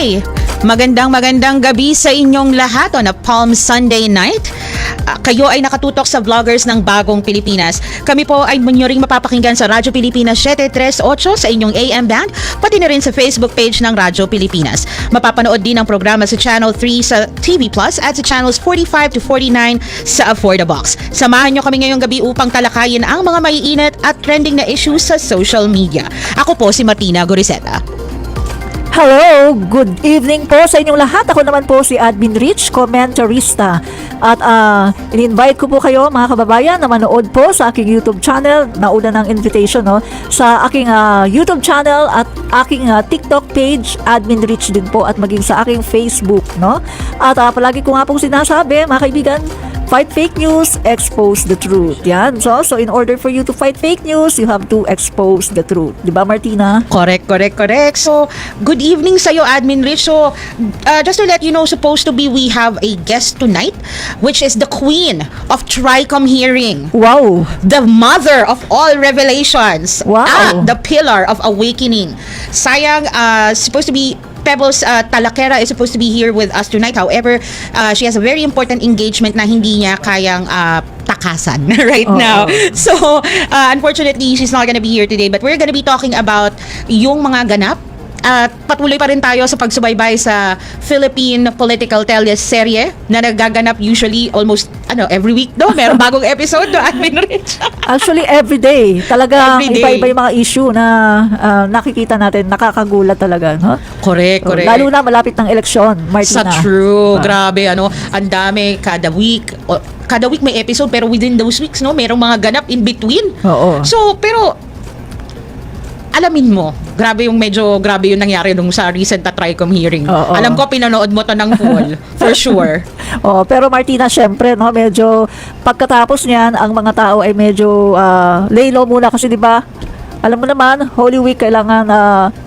Hi! Magandang gabi sa inyong lahat on a Palm Sunday night. Kayo ay nakatutok sa vloggers ng Bagong Pilipinas. Kami po ay munyo ring mapapakinggan sa Radyo Pilipinas 738 sa inyong AM band, pati na rin sa Facebook page ng Radyo Pilipinas. Mapapanood din ang programa sa Channel 3 sa TV Plus at sa Channels 45 to 49 sa Affordabox. Samahan nyo kami ngayong gabi upang talakayin ang mga maiinit at trending na issues sa social media. Ako po si Martina Goriseta. Hello! Good evening po sa inyong lahat. Ako naman po si Admin Rich, commentarista. At in-invite ko po kayo mga kababayan na manood po sa aking YouTube channel. Nauna ng invitation sa aking YouTube channel at aking TikTok page, Admin Rich din po, at maging sa aking Facebook. At palagi ko nga pong sinasabi, mga kaibigan, fight fake news, expose the truth. Yan. So in order for you to fight fake news, you have to expose the truth. Diba, Martina? Correct. So, good evening sa'yo, Admin Rich. So, just to let you know, supposed to be we have a guest tonight, which is the queen of Tricom hearing. Wow! The mother of all revelations. Wow! The pillar of awakening. Sayang, supposed to be Pebbles Talakera is supposed to be here with us tonight. However, she has a very important engagement na hindi niya kayang takasan right now. So, unfortunately, she's not gonna be here today. But we're gonna be talking about yung mga ganap. At patuloy pa rin tayo sa pagsubaybay sa Philippine political teleserye na nagaganap usually almost every week meron bagong episode Admin Rich. Actually, every day. Talaga, Every day. iba-iba yung mga issue na nakikita natin. Nakakagulat talaga. No? Correct. Lalo na malapit ng eleksyon, Martina. Sa true. Grabe, ang dami kada week. Kada week may episode pero within those weeks, merong mga ganap in between. Oo. So, pero alamin mo, grabe yung nangyari nung sa recent na Tricom hearing. Oo. Alam ko, pinanood mo to ng full. For sure. Pero Martina, syempre, medyo pagkatapos niyan, ang mga tao ay medyo lay low muna kasi 'di ba? Alam mo naman, Holy Week kailangan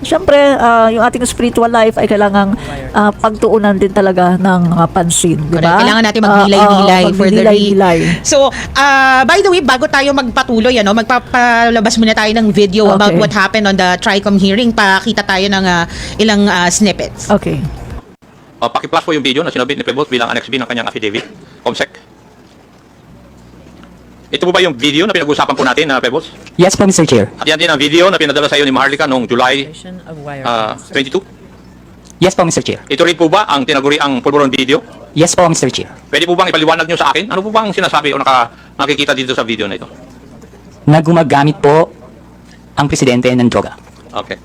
syempre yung ating spiritual life ay kailangan pagtuunan din talaga ng pansin, 'di ba? Kailangan natin magnilay-nilay for the magnilay-nilay. So, by the way, bago tayo magpatuloy, magpapalabas muna tayo ng video about what happened on the Tricom hearing. Pakita tayo ng ilang snippets. Okay. Paki-plus po yung video na sinabi ni Pebbles bilang Annex B ng kanyang affidavit, Comsec. Ito po ba yung video na pinag-usapan po natin, Pebbles? Yes po, Mr. Chair. At yan din ang video na pinadala sa iyo ni Maharlika noong July 22. Yes po, Mr. Chair. Ito rin po ba ang tinaguriang pulburon video? Yes po, Mr. Chair. Pwede po bang ipaliwanag nyo sa akin? Ano po bang sinasabi o nakikita dito sa video na ito? Na gumagamit po ang presidente ng droga. Okay.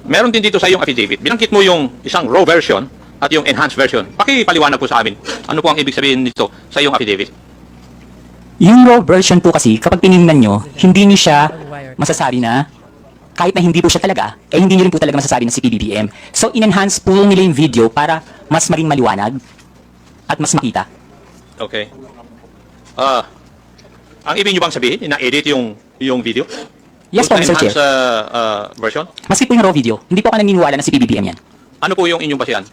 Meron din dito sa iyong affidavit. Binangkit mo yung isang raw version at yung enhanced version. Pakipaliwanag po sa amin. Ano po ang ibig sabihin nito sa iyong affidavit? Yung raw version po kasi, kapag tinignan nyo, hindi nyo siya masasabi na, kahit na hindi po siya talaga, hindi nyo rin po talaga masasabi na si PBBM. So, in-enhance po nila yung video para mas maging maliwanag at mas makita. Okay. Ang ibig nyo bang sabihin, na-edit yung video? Yes po, Mr. Chair. Enhanced version? Maski po yung raw video, hindi po ako naniniwala na si PBBM yan. Ano po yung inyong basihan?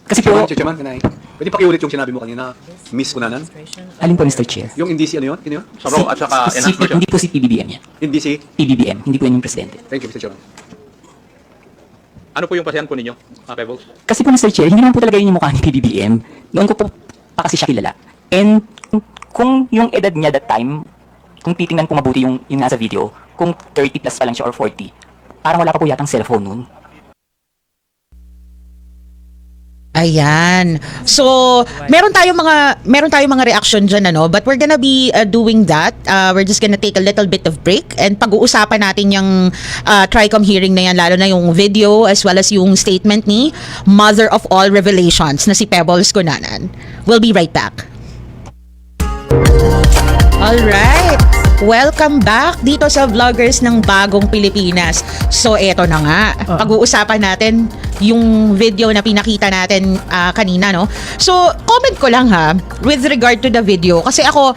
Kasi po, Mr. Chairman, pwede pakiulit yung sinabi mo kanina, Miss Kunanan? alin po, Mr. Chair? Yung indisi ano yun? Ano yun? Sa raw at saka enhanced version? Hindi po si PBBM yan. Indisi? PBBM, hindi po yan yung presidente. Thank you, Mr. Chairman. Ano po yung basihan po ninyo, Pebbles? Kasi po, Mr. Chair, hindi naman po talaga yun yung mukha ni PBBM. Noon ko po pa kasi siya kilala. And kung yung edad niya that time, kung titingnan po mabuti yung nasa video, kung 30 plus pa lang siya or 40, parang wala pa po yatang cellphone noon. Ayan. So, meron tayong mga reaction dyan, but we're gonna be doing that. We're just gonna take a little bit of break and pag-uusapan natin yung Tricom hearing na yan, lalo na yung video as well as yung statement ni Mother of All Revelations na si Pebbles Cunanan. We'll be right back. Alright. Welcome back dito sa Vloggers ng Bagong Pilipinas. So, eto na nga. Pag-uusapan natin yung video na pinakita natin kanina, no? So, comment ko lang with regard to the video. Kasi ako,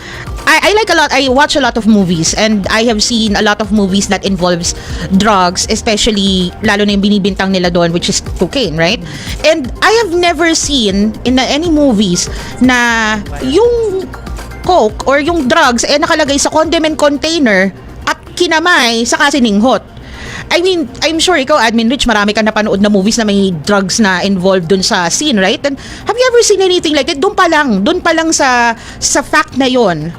I like a lot, I watch a lot of movies and I have seen a lot of movies that involves drugs, especially, lalo na yung binibintang nila doon, which is cocaine, right? And I have never seen in any movies na yung coke or yung drugs nakalagay sa condiment container at kinamay sa kasininghot. I mean, I'm sure ikaw, Admin Rich, marami ka napanood na movies na may drugs na involved dun sa scene, right? And have you ever seen anything like that? Doon pa lang sa fact na yon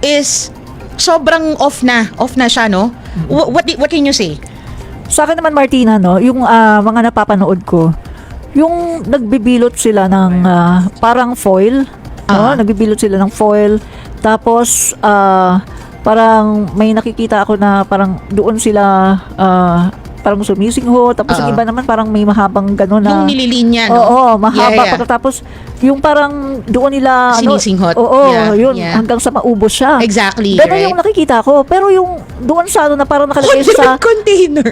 is sobrang off na siya, no? What can you say? Sa akin naman, Martina, no, yung mga napapanood ko, yung nagbibilot sila ng parang foil, no? Nagbibilot sila ng foil, tapos parang may nakikita ako na parang doon sila parang sumisingho, tapos yung iba naman parang may mahabang gano'n na Yung nililinya, no? oo, mahaba. Yeah. Pagkatapos yung parang doon nila Sinisinghot. oo, Yeah, yun, yeah. hanggang sa maubos siya. Exactly, Pero right? yung nakikita ko, pero yung doon sa na parang nakalagay sa container.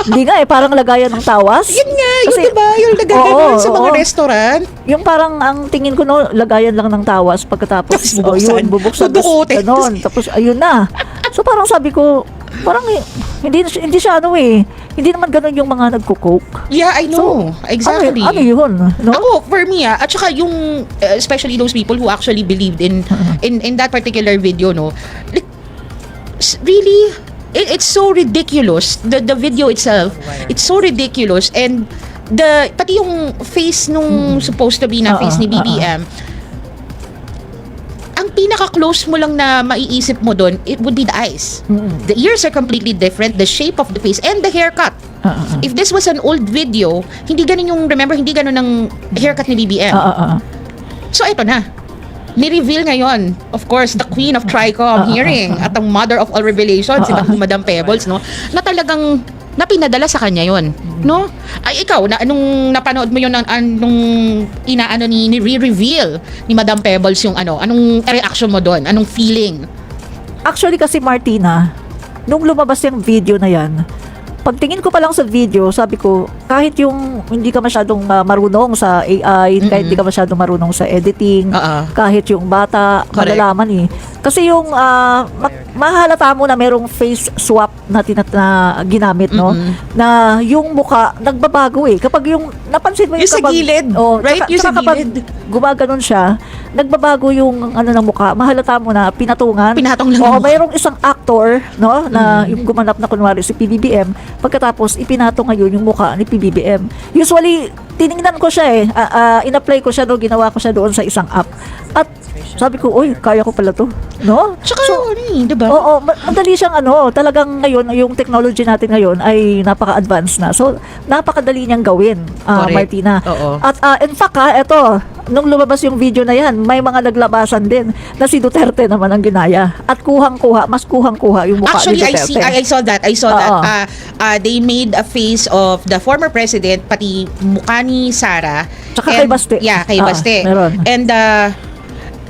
hindi nga parang lagayan ng tawas. Yun nga, yun Kasi- diba? Yung nagagano'n sa mga oo. restaurant. Yung parang ang tingin ko no, lagayan lang ng tawas pagkatapos Tapos bubuksan. bubuksan. Dudukutin. Ganon. Tapos ayun na. So parang sabi ko, parang hindi siya ano eh. Hindi naman ganon yung mga nagko-coke. Yeah, I know. Exactly. Ano yun? No? Ako, for me, at saka yung, especially those people who actually believed in that particular video, no, like, really, it's so ridiculous. The video itself, it's so ridiculous. And, pati yung face nung supposed to be na face ni BBM, ang pinaka-close mo lang na maiisip mo doon, it would be the eyes. The ears are completely different, the shape of the face, and the haircut. If this was an old video, hindi ganun yung, remember, hindi ganun ang haircut ni BBM. So, ito na. Ni-reveal ngayon, of course, the queen of Tricom hearing at ang mother of all revelations, si Madam Pebbles, no? Na talagang napinadala sa kanya yon, no? Ay, ikaw, anong napanood mo yun, anong inaano ni re-reveal ni Madam Pebbles yung anong reaction mo doon? Anong feeling? Actually kasi Martina, nung lumabas yung video na yan, pagtingin ko pa lang sa video, sabi ko, kahit yung hindi ka masyadong marunong sa AI, kahit hindi ka masyadong marunong sa editing, kahit yung bata, Correct. malalaman eh. Kasi yung mahalata mo na merong face swap na ginamit, no? Na yung muka nagbabago eh. Kapag yung napansin mo Yung sa gilid, right? Yung sa kapag gilid. gumaganon siya, nagbabago yung ng muka. Mahalata mo na pinatungan. Pinatong lang Oo, ang mukha. mayroong isang actor, no, na yung gumanap na kunwari si PBBM, pagkatapos ipinatong ngayon yung mukha ni PBBM. Usually, tiningnan ko siya eh. In-apply ko siya, no, ginawa ko siya doon sa isang app. At sabi ko, oy, kaya ko pala to. No? Tsaka, diba? Oo, madali siyang talagang ngayon, yung technology natin ngayon ay napaka-advanced na. So, napakadali niyang gawin, Correct. Martina. Oo. At in fact, eto, nung lumabas yung video na yan, may mga naglabasan din na si Duterte naman ang ginaya. At mas kuhang-kuha yung mukha Actually, ni Duterte. I saw that. Oo. They made a face of the former president, pati mukha ni Sara. Tsaka kay Baste. Yeah, kay Baste. Meron. And,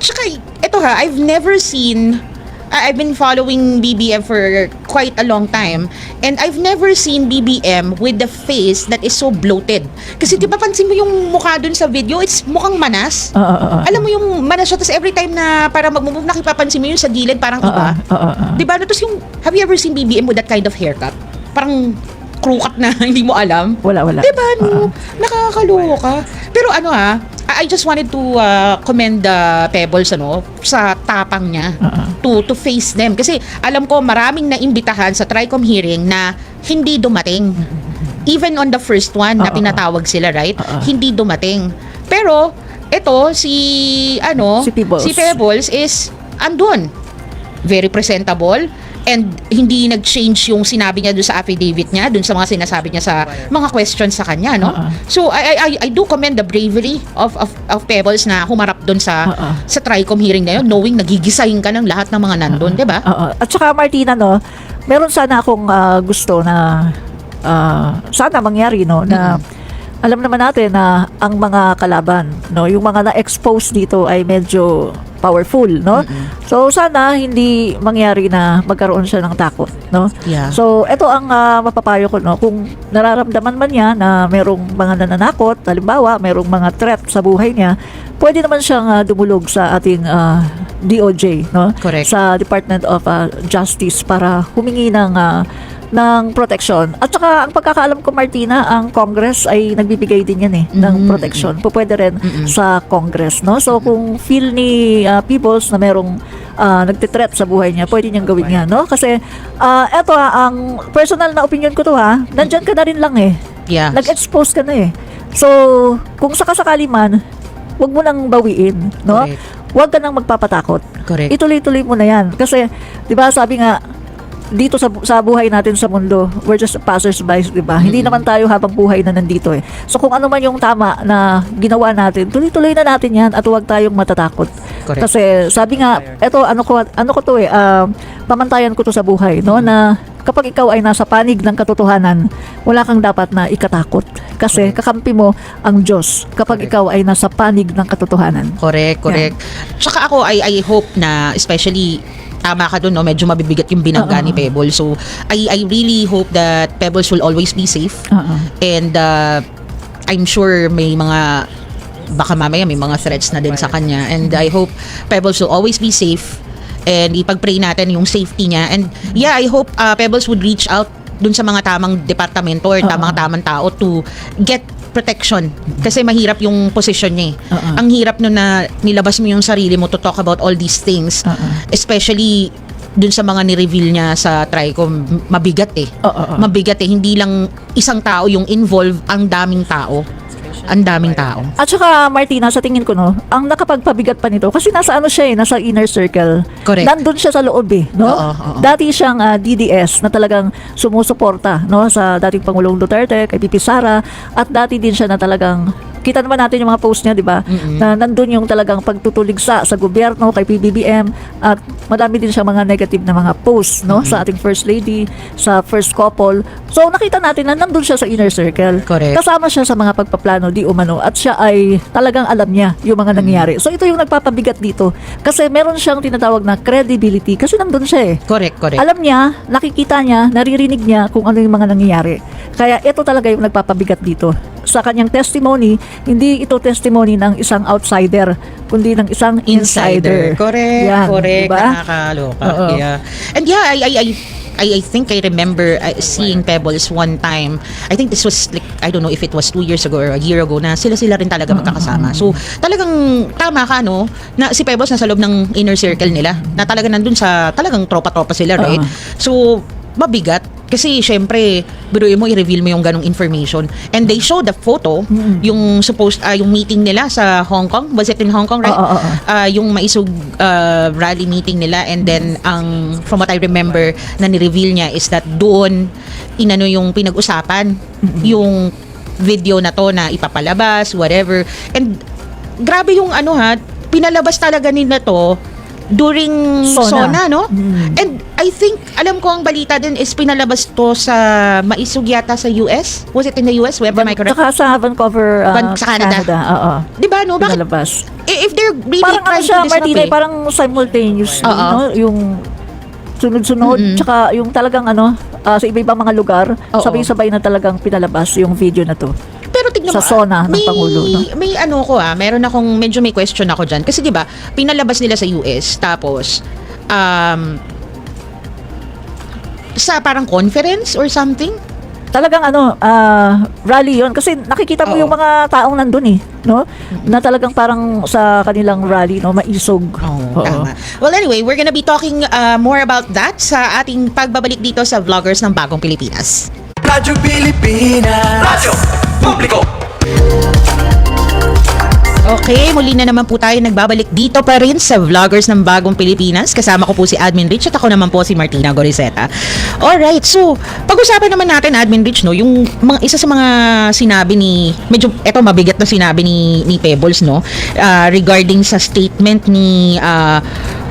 tsaka, ito I've never seen, I've been following BBM for quite a long time, and I've never seen BBM with the face that is so bloated. Kasi di ba pansin mo yung mukha dun sa video, it's mukhang manas. Alam mo yung manas siya, tapos every time na para mag-move, nakipapansin mo yung sa gilid, parang iba. Di ba? Tapos yung, have you ever seen BBM with that kind of haircut? Parang crooked na, hindi mo alam. Wala. Diba, no? Nakakaloka. Pero I just wanted to commend Pebbles sa tapang niya to face them. Kasi alam ko maraming naimbitahan sa Tricom hearing na hindi dumating. Even on the first one na pinatawag sila, right? Hindi dumating. Pero ito si Pebbles is andun. Very presentable. And hindi nag-change yung sinabi niya doon sa affidavit niya, doon sa mga sinasabi niya sa mga questions sa kanya, no? So I do commend the bravery of Pebbles na humarap doon sa Tricom hearing na yun, knowing nagigisahin ka ng lahat ng mga nandun, 'di ba? At saka Martina, no, meron sana akong gusto na sana mangyari, no, na alam naman natin na ang mga kalaban, no, yung mga na-expose dito ay medyo powerful, no? So sana hindi mangyari na magkaroon siya ng takot, no? Yeah. So ito ang mapapayo ko, no, kung nararamdaman man niya na merong mga nananakot, halimbawa merong mga threat sa buhay niya, pwede naman siyang dumulog sa ating DOJ, no? Correct. Sa Department of Justice para humingi ng protection. At saka ang pagkakaalam ko, Martina, ang Congress ay nagbibigay din yan ng protection. Pwede rin sa Congress, no? So kung feel ni Peoples na merong nagtitreat sa buhay niya, pwede niyang gawin yan, no? Kasi, eto ang personal na opinion ko to nandyan ka na rin lang eh. Yeah. Nag-expose ka na eh. So, kung sakasakali man, wag mo nang bawiin, no? Correct. Wag ka nang magpapatakot. Correct. Ituloy-tuloy mo na yan. Kasi, di ba sabi nga, dito sa buhay natin sa mundo, we're just passers-by, di ba? Hindi naman tayo habang buhay na nandito eh. So kung ano man yung tama na ginawa natin, tuloy-tuloy na natin yan at huwag tayong matatakot. Correct. Kasi sabi nga, eto ano ko to pamantayan ko to sa buhay, no? Na kapag ikaw ay nasa panig ng katotohanan, wala kang dapat na ikatakot. Kasi kakampi mo ang Diyos kapag ikaw ay nasa panig ng katotohanan. Correct. Tsaka ako, I hope na, especially, tama ka dun, no? Medyo mabibigat yung binangga ni Pebbles. So, I really hope that Pebbles will always be safe. And I'm sure may mga, baka mamaya may mga threats na din sa kanya. And I hope Pebbles will always be safe. And ipag-pray natin yung safety niya. And yeah, I hope Pebbles would reach out dun sa mga tamang departamento or tamang tao to get protection kasi mahirap yung position niya Ang hirap no na nilabas mo yung sarili mo to talk about all these things, especially dun sa mga ni-reveal niya sa TRICOM. Mabigat mabigat hindi lang isang tao yung involved, ang daming tao. At saka Martina, sa tingin ko ang nakapagpabigat pa nito kasi nasa nasa inner circle. Correct. Nandun siya sa loob no? Dati siyang DDS na talagang sumusuporta sa dating Pangulong Duterte, kay Pipi Sara, at dati din siya na talagang kita naman natin yung mga post niya, di ba? Na nandun yung talagang pagtutuligsa sa gobyerno, kay PBBM, at madami din siya mga negative na mga posts, sa ating First Lady, sa first couple. So, nakita natin na nandun siya sa inner circle. Correct. Kasama siya sa mga pagpaplano, di umano, at siya ay talagang alam niya yung mga nangyayari. So, ito yung nagpapabigat dito. Kasi meron siyang tinatawag na credibility, kasi nandun siya eh. Correct. Alam niya, nakikita niya, naririnig niya kung ano yung mga nangyayari. Kaya ito talaga yung nagpapabigat dito. Sa kanyang testimony, hindi ito testimony ng isang outsider, kundi ng isang insider. Correct. Yan, Correct. diba? Nakakaloka. Oo. Yeah. And yeah, I think I remember seeing Pebbles one time. I think this was like, I don't know if it was 2 years ago or a year ago, na sila rin talaga magkakasama. So, talagang tama ka, na si Pebbles nasa loob ng inner circle nila, na talagang nandun sa, talagang tropa-tropa sila, right? So, mabigat. Kasi, syempre, biruin mo, i-reveal mo yung ganong information. And they showed the photo, yung yung meeting nila sa Hong Kong. Was it in Hong Kong, right? Yung maisog rally meeting nila. And then, from what I remember, na ni-reveal niya is that doon, yung pinag-usapan, yung video na to na ipapalabas, whatever. And, grabe yung pinalabas talaga nila to during SONA, no? And I think, alam ko ang balita din is pinalabas to sa maisog yata sa US. Was it in the US? Am I correct? Saka sa Vancouver, Sa Canada. Oo. Di ba, no? Bakit? Pinalabas. If they're really Parang trying siya, to disrupt Martina, parang simultaneous, yung sunod-sunod, tsaka yung talagang sa iba-ibang mga lugar, sabay-sabay na talagang pinalabas yung video na to. Pero tignan Sa mo, SONA ng Pangulo, no? May meron akong, medyo may question ako dyan. Kasi di ba pinalabas nila sa US, tapos, sa parang conference or something? Talagang rally yon kasi nakikita mo yung mga taong nandun no? Na talagang parang sa kanilang rally, maisog. Tama. Well, anyway, we're gonna be talking more about that sa ating pagbabalik dito sa Vloggers ng Bagong Pilipinas. Radyo Pilipinas. Radyo Publiko. Okay, muli na naman po tayo nagbabalik dito pa rin sa Vloggers ng Bagong Pilipinas. Kasama ko po si Admin Rich at ako naman po si Martina Gorizeta. Alright, so pag-usapan naman natin, Admin Rich, yung isa sa mga sinabi medyo eto mabigat na sinabi ni Pebbles, regarding sa statement ni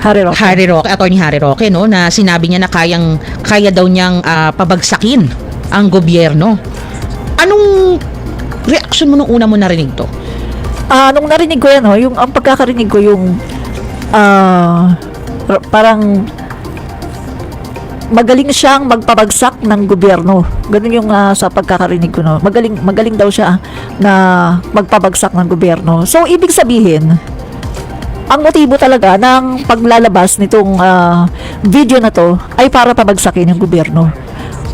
Harry Roque, Attorney Harry Roque, na sinabi niya na kaya daw niyang pabagsakin ang gobyerno. Anong reaction mo nung una mo narinig to? Nung narinig ko yan, ang pagkakarinig ko yung parang magaling siyang magpabagsak ng gobyerno. Ganun yung sa pagkakarinig ko, Magaling daw siya na magpabagsak ng gobyerno. So, ibig sabihin, ang motibo talaga ng paglalabas nitong video na to ay para pabagsakin yung gobyerno.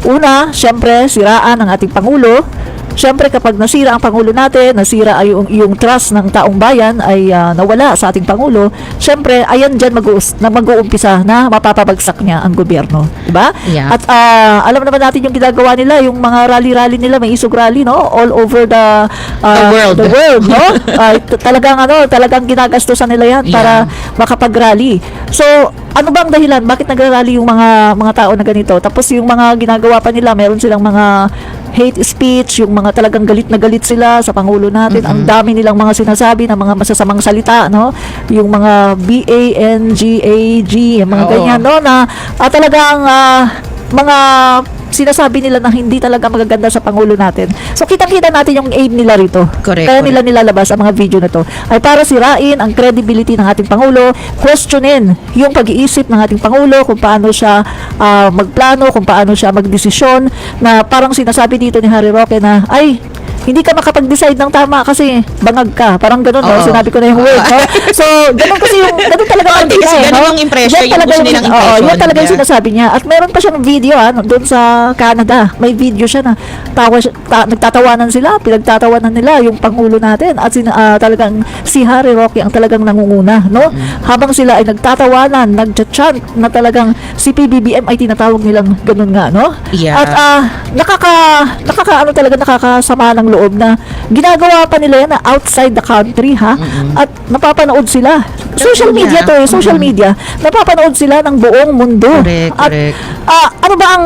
Una, syempre, siraan ng ating Pangulo, syempre kapag nasira ang Pangulo natin, nasira ay yung trust ng taong bayan ay nawala sa ating Pangulo, syempre ayan dyan mag-uumpisa na mapapabagsak niya ang gobyerno, di ba? Yeah. At alam naman natin yung ginagawa nila, yung mga rally nila, may isog rally, no, all over the world. no? Talagang ginagastusan nila yan para makapag-rally. So, ano bang dahilan? Bakit nagrarally yung mga tao na ganito? Tapos yung mga ginagawa pa nila, meron silang mga hate speech, yung mga talagang galit na galit sila sa Pangulo natin. Ang dami nilang mga sinasabi na mga masasamang salita, no? Yung mga BANGAG, yung mga Oo. ganyan, no? Na talagang mga sinasabi nila na hindi talaga magaganda sa Pangulo natin. So, kitang-kita natin yung aim nila rito. Correct, Kaya nila correct. nilalabas ang mga video na to ay para sirain ang credibility ng ating Pangulo, questionin yung pag-iisip ng ating Pangulo, kung paano siya magplano, kung paano siya magdesisyon, na parang sinasabi dito ni Harry Roque na, ay, hindi ka makapag-decide ng tama kasi bangag ka. Parang gano'n, no? Oo. Sinabi ko na yung word, no? So, gano'n talaga ang Hindi, kasi bigay, ganun no? yung impression, Yan yung talaga gusto nilang impression. Yan talaga yung Yeah. sinasabi niya. At meron pa siyang video, doon sa Canada. May video siya na nagtatawanan sila, pinagtatawanan nila yung Pangulo natin. At talagang si Harry Roque ang talagang nangunguna, no? Habang sila ay nagtatawanan, nagchat-chant na talagang si PBBM ay tinatawag nilang ganun nga, no? Yeah. At nakakasama ng loob na ginagawa pa nila yan na outside the country, ha? At napapanood sila. Social media to, social media. Napapanood sila ng buong mundo. Correct, At correct. ano ba ang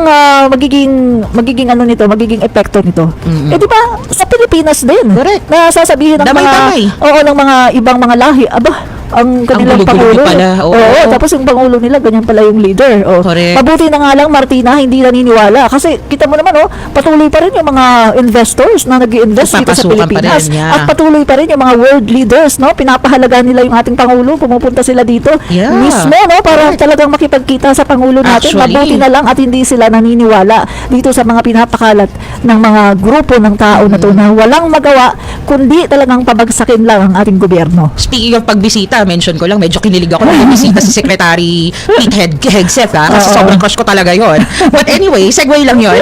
magiging ano nito, magiging epekto nito? Eh di ba sa Pilipinas din? Correct. Na sasabihin ng Damay-damay. ng mga ibang mga lahi, aba, ang kanilang gulo-gulo Pangulo. pala, oo. Tapos yung Pangulo nila, ganyan pala yung leader. Correct. Mabuti na nga lang, Martina, hindi naniniwala. Kasi kita mo naman, patuloy pa rin yung mga investors na nag-i-invest dito sa Papasukan pa Pilipinas. rin, yeah. At patuloy pa rin yung mga world leaders, no? Pinapahalagaan nila yung ating Pangulo, pumupunta sila dito. Yeah. Mismo, no? Para talagang makipagkita sa Pangulo natin. Actually. Mabuti na lang at hindi sila naniniwala dito sa mga pinapakalat ng mga grupo ng tao na to na walang magawa, kundi talagang pabagsakin lang ang ating gobyerno. Speaking of pagbisita, mention ko lang, medyo kinilig ako ng bisita si Secretary Pete Hegseth, kasi sobrang crush ko talaga yon. But anyway, segue lang yon.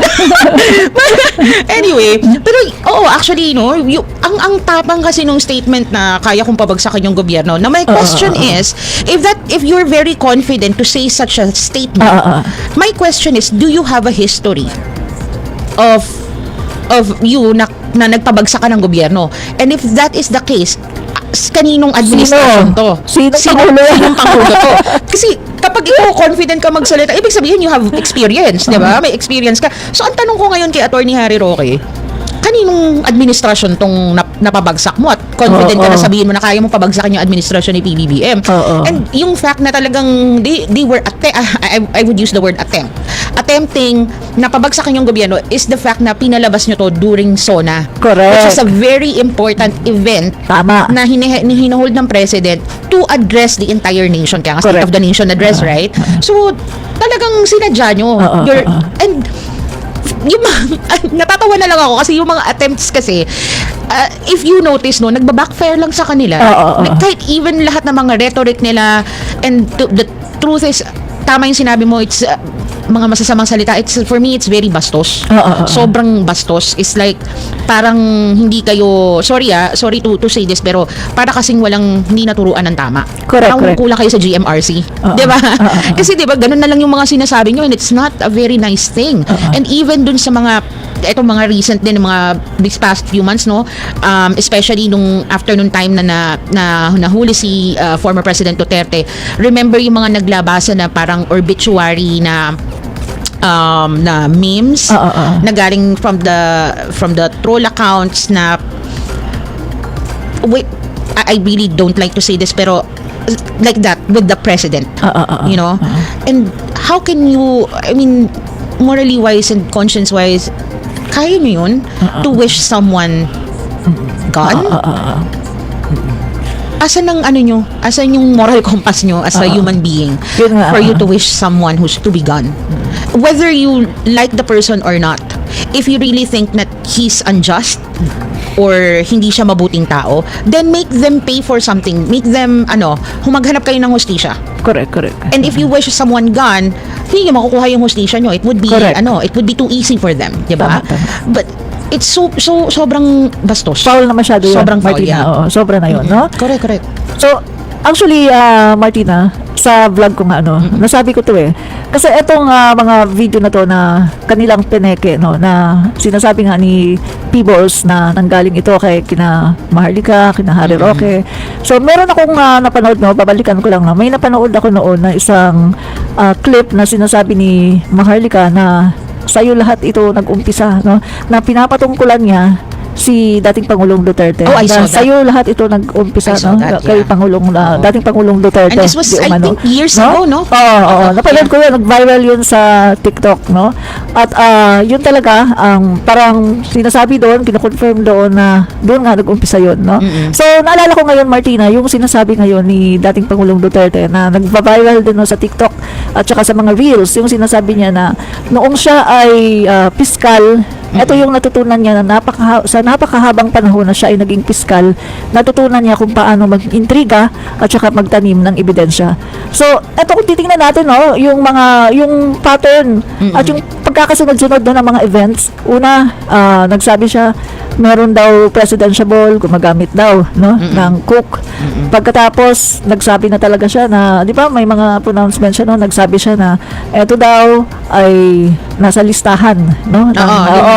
Anyway, pero actually, no, ang tapang kasi nung statement na kaya kong pabagsakin yung gobyerno. Na my question is, if you're very confident to say such a statement, my question is, do you have a history of you na nagpabagsak ka ng gobyerno? And if that is the case, kaninong administration to? Sinong Pangulo to? Kasi kapag ikaw confident ka magsalita, ibig sabihin you have experience, di ba? May experience ka. So ang tanong ko ngayon kay Attorney Harry Roque, kaninong administrasyon tong napabagsak mo at confident ka na sabihin mo na kaya mo pabagsakin yung administrasyon ni PBBM? And yung fact na talagang they were I would use the word attempting na pabagsakin yung gobyerno is the fact na pinalabas nyo to during SONA. Correct. Which is a very important event Tama. na hinahold ng president to address the entire nation. Kaya nga State Correct. of the Nation address, right? So, talagang sinadya nyo. And yung natatawa na lang ako kasi yung mga attempts kasi if you notice, no, nagba-backfire lang sa kanila. Kahit even lahat ng mga rhetoric nila, and the truth is, tama yung sinabi mo, it's mga masasamang salita. For me, it's very bastos. Sobrang bastos. It's like, parang hindi kayo, sorry to say this, pero para kasing hindi naturuan ng tama. Correct, Parang correct. kulang kayo sa GMRC. Diba? Kasi diba, ganun na lang yung mga sinasabi nyo, and it's not a very nice thing. And even dun sa mga recent din, mga these past few months, no, especially nung afternoon time na nahuli si former President Duterte, remember yung mga naglabasa na parang obituary na memes na galing from the troll accounts na, wait, I really don't like to say this, pero like that with the president, you know. And how can you, I mean, morally wise and conscience wise, kaya nyo yun to wish someone gone? Asan ang asan yung moral compass nyo as a human being Yun nga, for you to wish someone who's to be gone? Whether you like the person or not, if you really think that he's unjust or hindi siya mabuting tao, then make them pay for something. Make them, humaghanap kayo ng hustisya. Correct. And if you wish someone gone, hindi nyo makukuha yung hustisya nyo. It would be, Correct. it would be too easy for them. Diba? Tama. But, it's sobrang bastos. Foul na masyado yun, Sobrang foul, Martina. yeah. Oo, sobra na yun, no? Correct. So, actually, Martina, sa vlog ko nga, nasabi ko to Kasi etong mga video na to na kanilang pineke, na sinasabi nga ni P-Balls na nanggaling ito kay kina Maharlika, kina Harry Roque. So, meron akong napanood, babalikan ko lang may napanood ako noon na isang clip na sinasabi ni Maharlika na sa'yo lahat ito nag-umpisa, na pinapatungkulan niya si dating Pangulong Duterte. Oh, I saw that. Sa'yo lahat ito nag-umpisa, I saw that, kay yeah. Pangulong, dating Pangulong Duterte. And this was, I think, years ago, no? Oo. Napanood ko yun, nag-viral yun sa TikTok, no? At yun talaga, parang sinasabi doon, kino-confirm doon na doon nga nag-umpisa yun, no? So, naalala ko ngayon, Martina, yung sinasabi ngayon ni dating Pangulong Duterte na nag-viral din no, sa TikTok at saka sa mga reels, yung sinasabi niya na noong siya ay piskal, ito yung natutunan niya na sa napakahabang panahon na siya ay naging piskal, natutunan niya kung paano mag-intriga at saka magtanim ng ebidensya. So, ito kung titingnan natin, yung pattern at yung pagkakasunod-sunod ng mga events. Una, nagsabi siya, meron daw presidential, gumagamit daw, ng cook. Pagkatapos, nagsabi na talaga siya na, di ba, may mga pronouncement siya, nagsabi siya na, eto daw ay nasa listahan, ng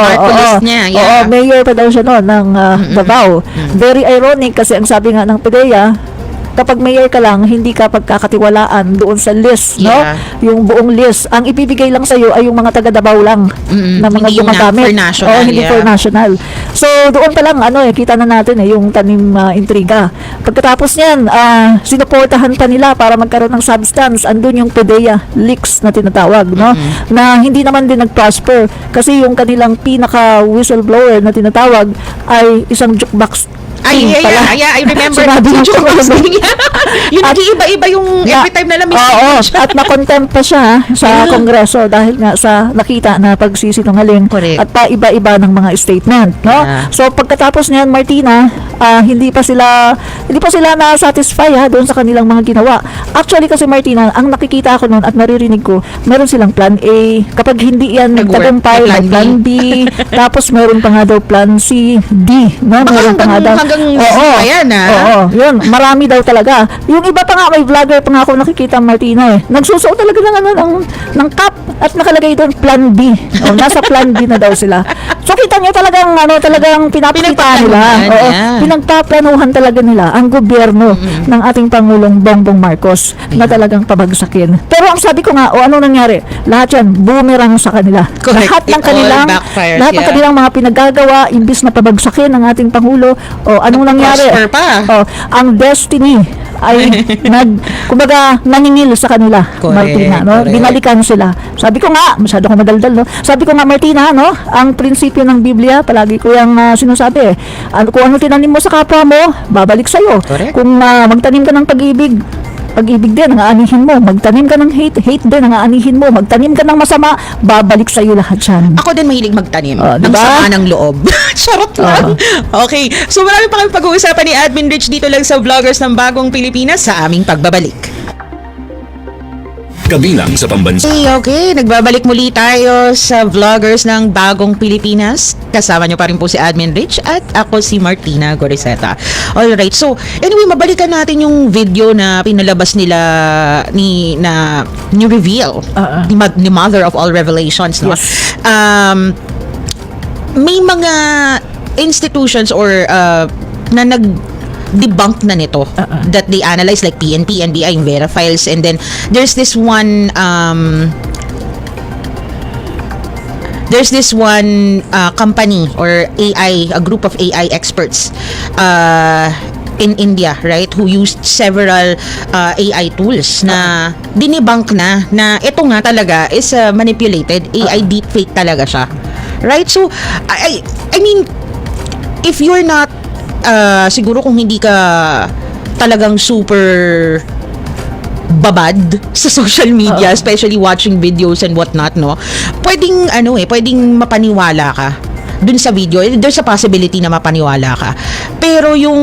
list niya, yeah. mayor pa daw siya ng Davao. Very ironic kasi ang sabi nga ng PDEA, kapag mayor ka lang, hindi ka pagkakatiwalaan doon sa list, Yeah. Yung buong list. Ang ibibigay lang sa iyo ay yung mga taga Davao lang na mga Hindi yung gumagamit. for national, hindi yeah. for national. So, doon pa lang, kita na natin yung tanim intriga. Pagkatapos niyan, sinuportahan pa nila para magkaroon ng substance. Andun yung PDEA leaks na tinatawag, na hindi naman din nag-prosper kasi yung kanilang pinaka-whistleblower na tinatawag ay isang jukebox I remember Sinabi yung ng jukebox Pangulong. thing. Yung nag-iiba-iba yung every time na lamig. At na-contempt pa siya sa Kongreso dahil nga sa nakita na pagsisinungaling Correct. at paiba-iba ng mga statement, no? Yeah. So pagkatapos niyan, Martina, hindi pa sila na-satisfy doon sa kanilang mga ginawa. Actually kasi Martina, ang nakikita ko noon at naririnig ko, meron silang plan A. Kapag hindi yan Nag-work, nagtagumpay, plan may plan B. Tapos meron pa nga daw plan C, D, no? Meron pa nga daw. hanggang ayan, Oo, yun. Marami daw talaga. Yung iba pa nga, may vlogger pa nga ako nakikita, Martina, nagsusuot talaga ng cap at nakalagay doon plan B. Nasa plan B na daw sila. So, kita nyo talagang pinapakita nila. yeah. Pinagpaplanuhan talaga nila ang gobyerno ng ating Pangulong Bongbong Marcos na talagang pabagsakin. Pero ang sabi ko nga, ano nangyari? Lahat yan, boomerang sa kanila. Correct. Lahat ng It all kanilang, backfires, lahat ng yeah. kanilang mga pinagagawa, imbis na pabagsakin ng ating Pangulo, anong nangyari? Prosper pa. Ang destiny ay kumbaga naningil sa kanila, Correct, Martina, no? correct. Binalikan sila. Sabi ko nga, masyado ko madaldal, no? Sabi ko nga, Martina, no? Ang prinsipyo ng Biblia, palagi ko yung sinasabi, kung ano tinanim mo sa kapwa mo, babalik sa'yo. Correct. Kung magtanim ka ng pag-ibig din, ang aanihin mo. Magtanim ka ng hate din, ang aanihin mo. Magtanim ka ng masama, babalik sa'yo lahat yan. Ako din mahilig magtanim ng Diba? sama ng loob. Charot lang. Okay. So marami pa kami pag-uusapan ni Admin Rich dito lang sa Vloggers ng Bagong Pilipinas sa aming pagbabalik. Kabilang sa pambansa. Okay. Nagbabalik muli tayo sa Vloggers ng Bagong Pilipinas. Kasama niyo pa rin po si Admin Rich at ako si Martina Goriseta. Alright. So, anyway, mabalikan natin yung video na pinalabas nila ni Reveal. Ni Mother of All Revelations, no? Yes. May mga institutions or na nag-debunk na nito that they analyze like PNP, NBI, yung Vera Files, and then there's this one company or a group of AI experts in India, right, who used several AI tools na dinebunk na ito nga talaga is manipulated AI deepfake talaga siya, right? So I mean, if you're not siguro kung hindi ka talagang super babad sa social media, especially watching videos and whatnot, no, pwedeng mapaniwala ka dun sa video. There's a possibility na mapaniwala ka. Pero yung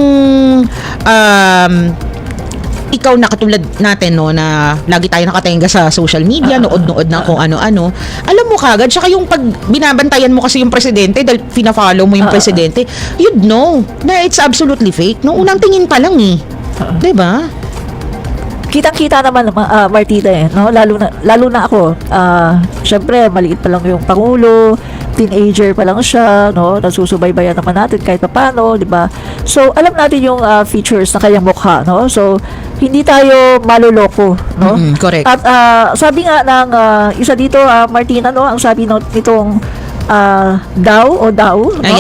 ikaw na katulad natin, no, na lagi tayo nakatenga sa social media, nood-nood na kung ano-ano. Alam mo kagad, tsaka yung pag binabantayan mo kasi yung presidente dahil fina-follow mo yung presidente, you'd know na it's absolutely fake. No, unang tingin pa lang eh. 'Di ba? Kitang-kita naman, Martina, no? Lalo na ako. Syempre, maliit pa lang yung Pangulo, teenager pa lang siya, no? Nasusubaybayan naman natin kahit paano, di ba? So, alam natin yung features ng kanyang mukha, no? So, hindi tayo maloloko, no? Correct. At sabi nga ng isa dito, Martina, no? Ang sabi nitong DAO, no?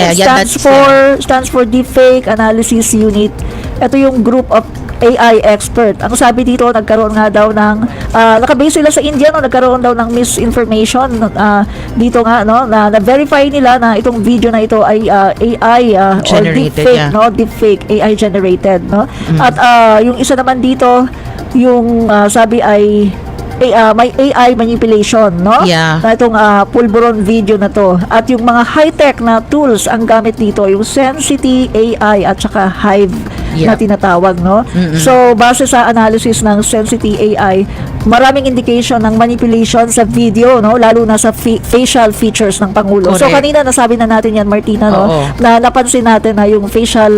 Stands for Deepfake Analysis Unit. Ito yung group of AI expert. Ang sabi dito, nagkaroon nga daw ng nakabase sila sa India, no, nagkaroon daw ng misinformation dito nga, no, na verify nila na itong video na ito ay AI or Generated, deepfake, yeah. no, deepfake AI generated, no. At yung isa naman dito, yung sabi ay may AI manipulation, no? Yeah. Na itong pulburon video na to. At yung mga high-tech na tools ang gamit dito, yung Sensity AI at saka Hive na tinatawag, no? So, base sa analysis ng Sensity AI, maraming indication ng manipulation sa video, no? Lalo na sa facial features ng Pangulo. So, Correct. kanina nasabi na natin yan, Martina, no? Oo. Na napansin natin na yung facial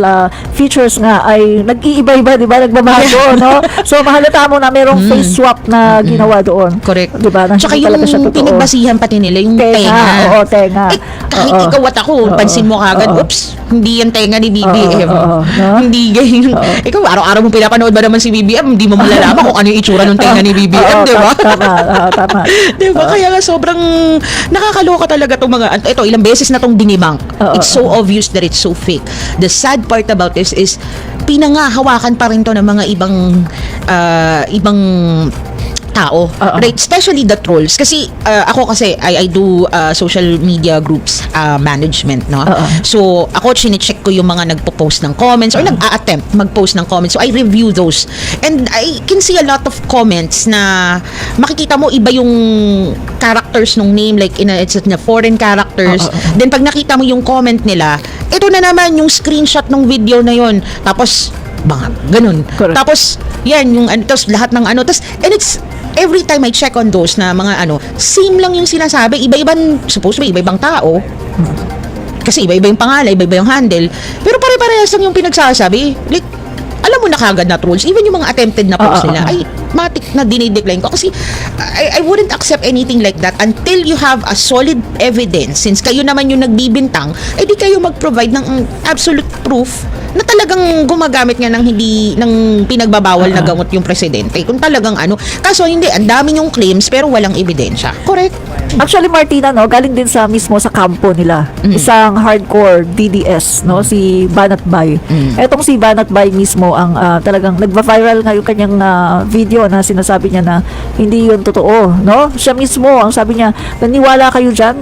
features nga ay nag-iiba-iba, di ba? Nagbabago, no? So, mahalata mo na merong face swap na ginawa doon. Correct. Di ba? Na Tsaka hindi yung talaga siya totoo. pinagbasihan pati nila, yung tenga. Oo, tenga. Kahit ikaw at ako, pansin mo kagad, oops, hindi yan tenga ni BBM. no? Hindi ganyan. Ikaw, araw-araw mo pinapanood ba naman si BBM, hindi mo malalaman kung ano yung itsura ng tenga ni BBM, di ba? Tama. Di ba? Kaya nga sobrang nakakaloka talaga itong mga, ito, ilang beses na itong dinibang. It's so obvious that it's so fake. The sad part about this is, pinangahawakan pa rin to ng mga ibang tao, right? Especially the trolls. Kasi ako kasi I do social media groups management, no? So ako chine-check ko yung mga nagpo-post ng comments or nag-a-attempt mag-post ng comments. So I review those. And I can see a lot of comments na makikita mo iba yung characters ng name, like it's na foreign characters. Then pag nakita mo yung comment nila, ito na naman yung screenshot ng video na yon. Tapos ganun. Correct. Tapos yan yung tapos lahat ng and it's every time I check on those na mga same lang yung sinasabi, iba-ibang supposedly iba-ibang tao. Kasi iba-iba yung pangalan, iba-iba yung handle, pero pare-parehas lang yung pinagsasabi. Like, alam mo na kagad na trolls, even yung mga attempted na post nila, ay matik na dinidecline ko kasi I wouldn't accept anything like that until you have a solid evidence. Since kayo naman yung nagbibintang, di kayo mag-provide ng absolute proof na talagang gumagamit nga ng pinagbabawal na gamot yung presidente. Kung talagang kaso hindi, ang dami yung claims pero walang ebidensya. Correct? Actually, Martina, no, galing din sa mismo sa kampo nila. Isang hardcore DDS, no, si Banat Bay. Etong si Banat Bay mismo ang talagang nagva-viral nga yung kanyang video na sinasabi niya na hindi yun totoo, no? Siya mismo ang sabi niya, naniwala kayo diyan,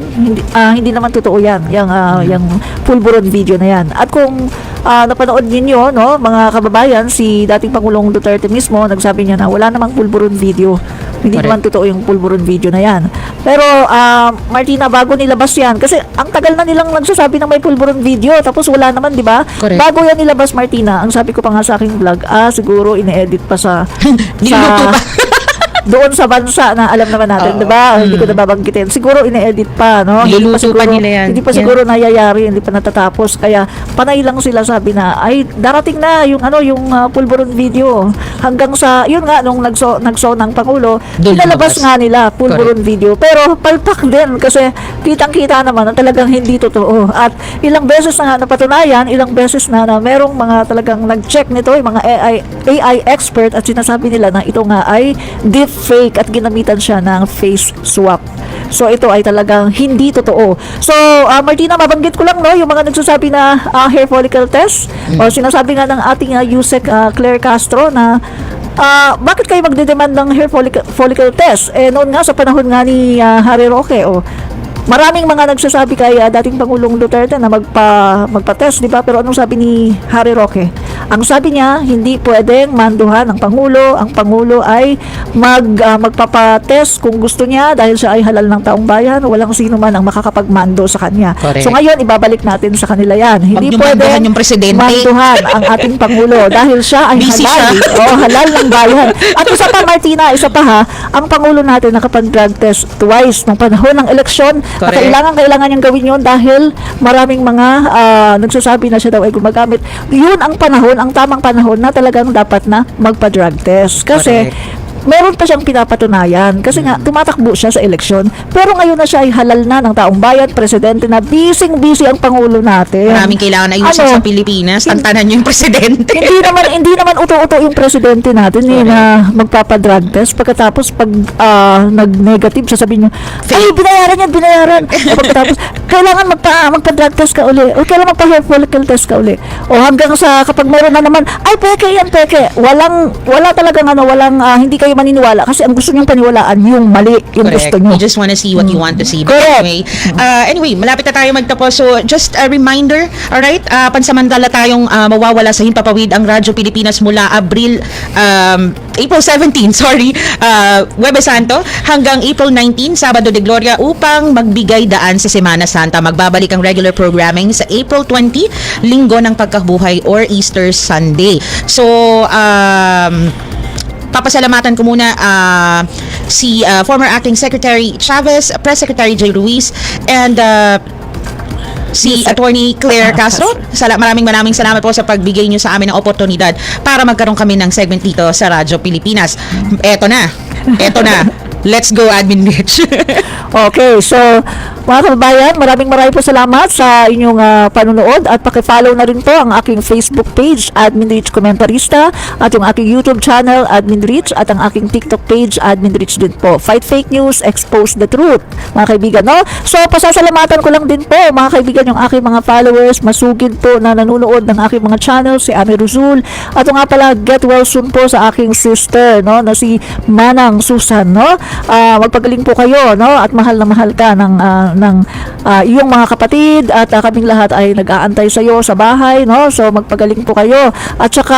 hindi naman totoo yan, yung pulburon video na yan. At kung napanood ninyo, no, mga kababayan, si dating Pangulong Duterte mismo nagsabi niya na wala namang pulburon video. Hindi Correct. naman totoo yung pulburon video na yan. Pero, Martina, bago nilabas yan, kasi ang tagal na nilang nagsasabi ng may pulburon video, tapos wala naman, di ba? Correct. Bago yan nilabas, Martina, ang sabi ko pa nga sa aking vlog, siguro ine-edit pa sa Niluluto pa. doon sa bansa na alam naman natin, di ba? Hindi ko nababanggitin. Siguro ine-edit pa, no? Niluluto pa nila yan. Hindi pa siguro nayayari, hindi pa natatapos. Kaya panay lang sila sabi na, ay, darating na yung pulburon video. Hanggang sa, yun nga, nung nagso ng Pangulo, Doon pinalabas lumabas. nga nila, pulburon video. Pero palpak din kasi kitang-kita naman na talagang hindi totoo. At ilang beses na nga napatunayan, ilang beses na merong mga talagang nag-check nito, yung mga AI expert at sinasabi nila na ito nga ay fake at ginamitan siya ng face swap. So ito ay talagang hindi totoo. So Martina, mabanggit ko lang, no, yung mga nagsasabi na hair follicle test o sinasabi nga ng ating Yusek Claire Castro na bakit kayo magdedemand ng hair follicle test? Noon nga sa panahon nga ni Harry Roque, maraming mga nagsasabi kay dating Pangulong Duterte na magpa-test, di ba? Pero anong sabi ni Harry Roque? Ang sabi niya, hindi pwedeng manduhan ang Pangulo. Ang Pangulo ay magpapatest kung gusto niya dahil siya ay halal ng taong bayan. Walang sino man ang makakapagmando sa kanya. Correct. So ngayon, ibabalik natin sa kanila yan. Hindi niyo pwedeng manduhan yung presidente. manduhan ang ating Pangulo dahil siya ay Busy halal. siya. Oo, halal ng bayan. At isa pa, Martina, isa pa ha, ang Pangulo natin nakapag-drug test twice nung panahon ng eleksyon. Na Correct. kailangan niyang gawin yun dahil maraming mga nagsasabi na siya daw ay gumagamit. Yun ang panahon, ang tamang panahon na talagang dapat na magpa-drug test. Kasi meron pa siyang pinapatunayan kasi nga tumatakbo siya sa eleksyon pero ngayon na siya ay halal na ng taong bayan, presidente na, busy ang Pangulo natin. Maraming kailangan ayusin sa Pilipinas. Tantanan niyo yung presidente. hindi naman uto-uto yung presidente natin na magpapa-drug test pagkatapos pag nag-negative sasabihin niya ay binayaran pagkatapos kailangan magpa-drug test ka uli o kailangan magpa-hair follicle test ka uli o hanggang sa kapag meron na naman ay peke wala talagang walang hindi kayo maniniwala kasi ang gusto niyong paniwalaan yung mali yung Correct. gusto niyo. You just want to see what you want to see. But Correct. anyway, malapit na tayo magtapos. So, just a reminder, alright? Pansamantala tayong mawawala sa himpapawid ang Radyo Pilipinas mula April 17, Huwebes Santo, hanggang April 19, Sabado de Gloria, upang magbigay daan sa Semana Santa. Magbabalik ang regular programming sa April 20, Linggo ng Pagkabuhay or Easter Sunday. So, papasalamatan ko muna si former Acting Secretary Chavez, Press Secretary Jay Ruiz, and si Attorney Claire Castro. Maraming salamat po sa pagbigay nyo sa amin ng oportunidad para magkaroon kami ng segment dito sa Radyo Pilipinas. Eto na. Let's go, Admin Rich. Okay, so mga kababayan, maraming po salamat sa inyong panunood at paki-follow na rin po ang aking Facebook page, Admin Rich Comentarista, at yung aking YouTube channel, Admin Rich, at ang aking TikTok page, Admin Rich din po. Fight fake news, expose the truth, mga kaibigan, no? So, pasasalamatan ko lang din po, mga kaibigan, yung aking mga followers, masugid po na nanonood ng aking mga channel, si Ami Ruzul, at nga pala, get well soon po sa aking sister, no, na si Manang Susan, no? Magpagaling po kayo, no? At mahal na mahal ka ng iyong mga kapatid at kaming lahat ay nag-aantay sa iyo sa bahay, no? So magpagaling po kayo. At saka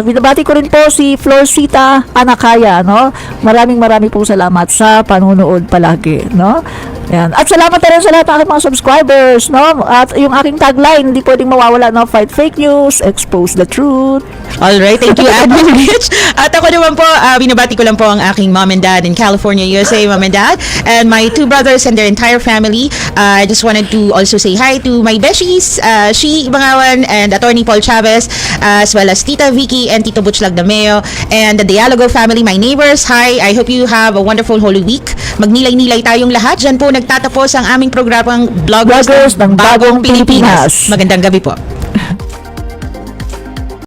binabati ko rin po si Florcita Anakaya, no? Maraming po salamat sa panunood palagi, no? Yan. At salamat na rin sa lahat ng aking mga subscribers, no? At yung aking tagline, hindi pwedeng mawawala, no? Fight fake news, expose the truth. Alright, thank you, Admin Rich. At ako naman po, binabati ko lang po ang aking mom and dad in California, USA, mom and dad, and my two brothers and their entire family. I just wanted to also say hi to my beshies, Shi Bangawan and Attorney Paul Chavez, as well as Tita Vicky and Tito Butchlag Dameo, and the Dialogo family, my neighbors. Hi, I hope you have a wonderful Holy Week. Magnilay-nilay tayong lahat. Diyan po nagtatapos ang aming programang Vloggers ng Bagong Pilipinas. Magandang gabi po.